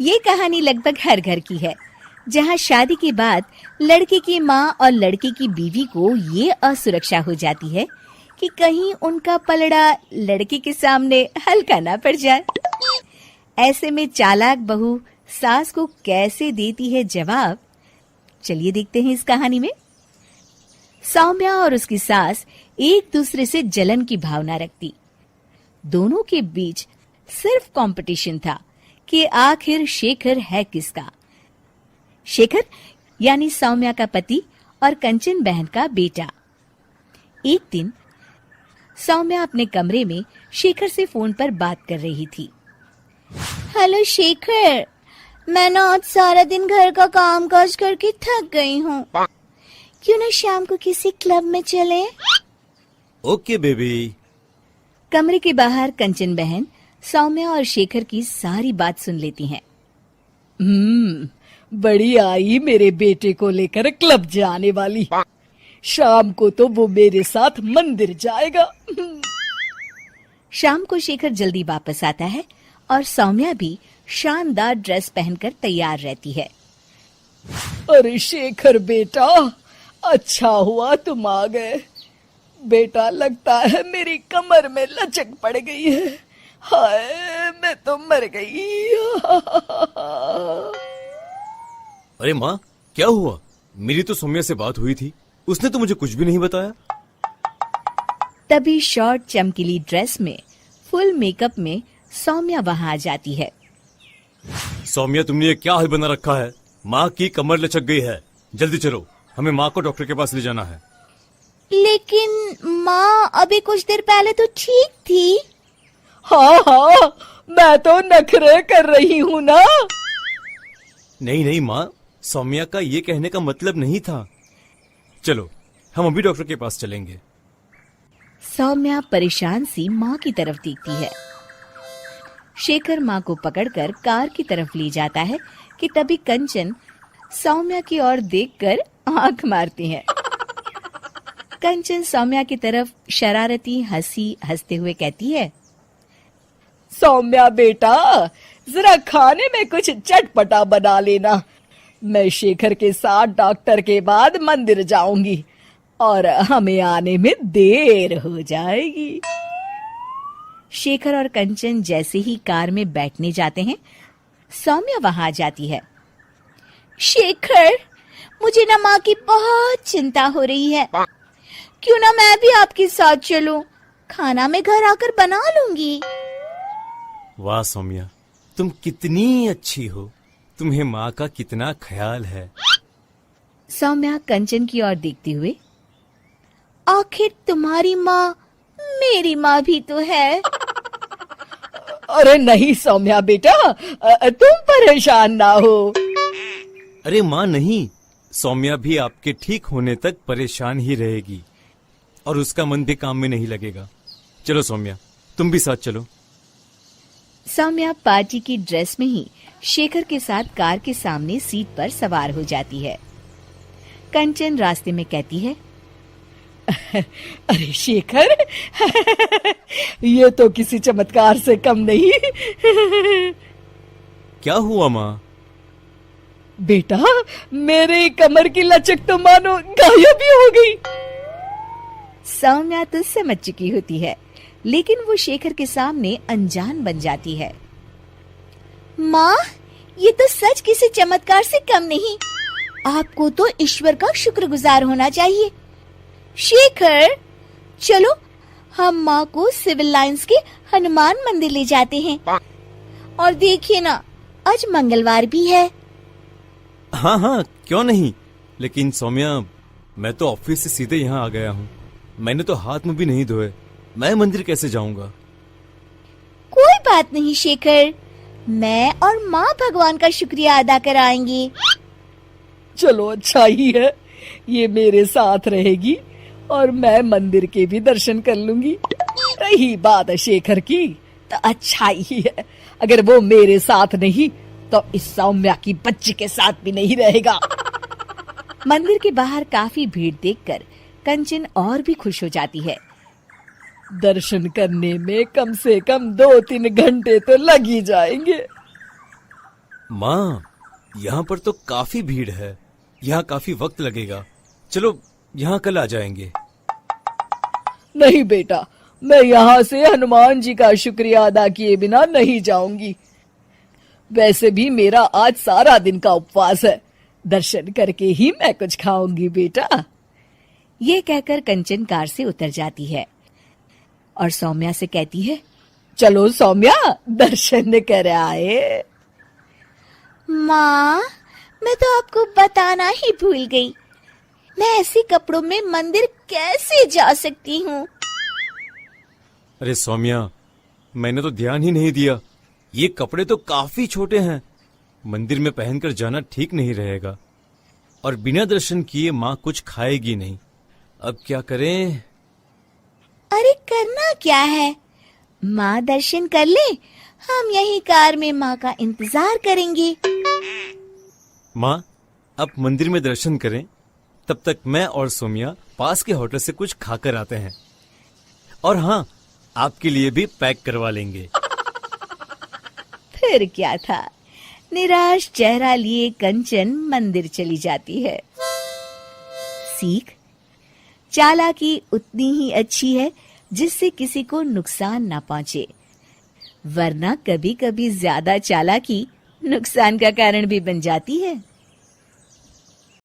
ये कहानी लगभग हर घर की है, जहाँ शादी के बाद लड़के की माँ और लड़के की बीवी को ये असुरक्षा हो जाती है कि कहीं उनका पलड़ा लड़के के सामने हल्का ना पड़ जाए। ऐसे में चालाक बहू सास को कैसे देती है जवाब, चलिए देखते हैं इस कहानी में। सौम्या और उसकी सास एक दूसरे से जलन की भावना रखती। दोनों के बीच सिर्फ कंपटीशन था कि आखिर शेखर है किसका। शेखर यानी सौम्या का पति और कंचन बहन का बेटा। एक दिन सौम्या अपने कमरे में शेखर से फोन पर बात कर रही थी। हेलो शेखर, मैं ना आज सारा दिन घर का काम काज करके थक गई हूँ। क्यों ना शाम को किसी क्लब में चले? Okay baby. कमरे के बाहर कंचन बहन सौम्या और शेखर की सारी बात सुन लेती हैं। बड़ी आई मेरे बेटे को लेकर क्लब जाने वाली। शाम को तो वो मेरे साथ मंदिर जाएगा। शाम को शेखर जल्दी वापस आता है और सौम्या भी शानदार ड्रेस पहनकर तैयार रहती है। अरे शेखर बेटा, अच्छा हुआ तुम आ गए। बेटा लगता है मेरी कमर में लचक पड़ गई है। हाय मैं तो मर गई। अरे माँ, क्या हुआ? मेरी तो सौम्या से बात हुई थी, उसने तो मुझे कुछ भी नहीं बताया। तभी शॉर्ट चमकीली ड्रेस में फुल मेकअप में सौम्या वहां आ जाती है। सौम्या, तुमने ये क्या हाल बना रखा है? माँ की कमर लचक गई है। जल्दी चलो, हमें माँ को डॉक्टर के पास ले जाना है। लेकिन माँ अभी कुछ देर पहले तो ठीक थी। हाँ, मैं तो नखरे कर रही हूँ ना। नहीं माँ, सौम्या का ये कहने का मतलब नहीं था। चलो, हम अभी डॉक्टर के पास चलेंगे। सौम्या परेशान सी माँ की तरफ देखती है। शेखर माँ को पकड़कर कार की तरफ ले जाता है कि तभी कंचन सौम्या की ओर देखकर आंख मारती है। कंचन सौम्या की तरफ शरारती हंसी हंसते हुए कहती है, सौम्या बेटा, जरा खाने में कुछ चटपटा बना लेना। मैं शेखर के साथ डॉक्टर के बाद मंदिर जाऊंगी और हमें आने में देर हो जाएगी। शेखर और कंचन जैसे ही कार में बैठने जाते हैं, सौम्या वहां आ जाती है। शेखर, मुझे ना माँ की बहुत चिंता हो रही है। क्यों ना मैं भी आपके साथ चलूं? खाना मैं घर आकर बना लूंगी। वाह सौम्या, तुम कितनी अच्छी हो। तुम्हें माँ का कितना ख्याल है। सौम्या कंचन की ओर देखते हुए, आखिर तुम्हारी माँ मेरी माँ भी तो है। अरे नहीं सौम्या बेटा, तुम परेशान ना हो। अरे माँ नहीं, सौम्या भी आपके ठीक होने तक परेशान ही रहेगी और उसका मन भी काम में नहीं लगेगा। चलो सौम्या, तुम भी साथ चलो। सौम्या पार्टी की ड्रेस में ही शेखर के साथ कार के सामने सीट पर सवार हो जाती है। कंचन रास्ते में कहती है, अरे शेखर, ये तो किसी चमत्कार से कम नहीं। क्या हुआ माँ? बेटा, मेरे कमर की लचक तो मानो गायब ही हो गई। सौम्या तो समझ चुकी होती है, लेकिन वो शेखर के सामने अनजान बन जाती है। माँ, ये तो सच किसी चमत्कार से कम नहीं। आपको तो ईश्वर का शुक्रगुजार होना चाहिए। शेखर, चलो हम माँ को सिविल लाइंस के हनुमान मंदिर ले जाते हैं। और देखिए ना, आज मंगलवार भी है। हाँ, क्यों नहीं। लेकिन सौम्या, मैं तो ऑफिस से सीधे यहाँ आ गया हूँ। मैंने तो हाथ मुंह भी नहीं धोए। मैं मंदिर कैसे जाऊंगा? कोई बात नहीं शेखर, मैं और माँ भगवान का शुक्रिया अदा कराएंगे। चलो अच्छा ही है, ये मेरे साथ रहेगी और मैं मंदिर के भी दर्शन कर लूंगी। रही बात शेखर की, तो अच्छा ही है। अगर वो मेरे साथ नहीं तो इस सौम्या की बच्ची के साथ भी नहीं रहेगा। मंदिर के बाहर काफी भीड़ देखकर कंचन और भी खुश हो जाती है। दर्शन करने में कम से कम 2-3 घंटे तो लग ही जाएंगे। माँ, यहाँ पर तो काफी भीड़ है, यहाँ काफी वक्त लगेगा। चलो यहाँ कल आ जाएंगे। नहीं बेटा, मैं यहाँ से हनुमान जी का शुक्रिया अदा किए बिना नहीं जाऊंगी। वैसे भी मेरा आज सारा दिन का उपवास है, दर्शन करके ही मैं कुछ खाऊंगी बेटा। ये कहकर कंचन कार से उतर जाती है और सौम्या से कहती है, चलो सौम्या, दर्शन कर आए। माँ, मैं तो आपको बताना ही भूल गई, मैं ऐसे कपड़ों में मंदिर कैसे जा सकती हूँ? अरे सौम्या, मैंने तो ध्यान ही नहीं दिया। ये कपड़े तो काफी छोटे हैं, मंदिर में पहनकर जाना ठीक नहीं रहेगा। और बिना दर्शन किए माँ कुछ खाएगी नहीं। अब क्या करें? अरे करना क्या है, माँ दर्शन कर ले, हम यही कार में माँ का इंतजार करेंगे। माँ, अब मंदिर में दर्शन करें, तब तक मैं और सौम्या पास के होटल से कुछ खाकर आते हैं। और हाँ, आपके लिए भी पैक करवा लेंगे। फिर क्या था, निराश चेहरा लिए कंचन मंदिर चली जाती है। सीख, चालाकी उतनी ही अच्छी है जिससे किसी को नुकसान ना पहुंचे, वरना कभी कभी ज्यादा चालाकी नुकसान का कारण भी बन जाती है।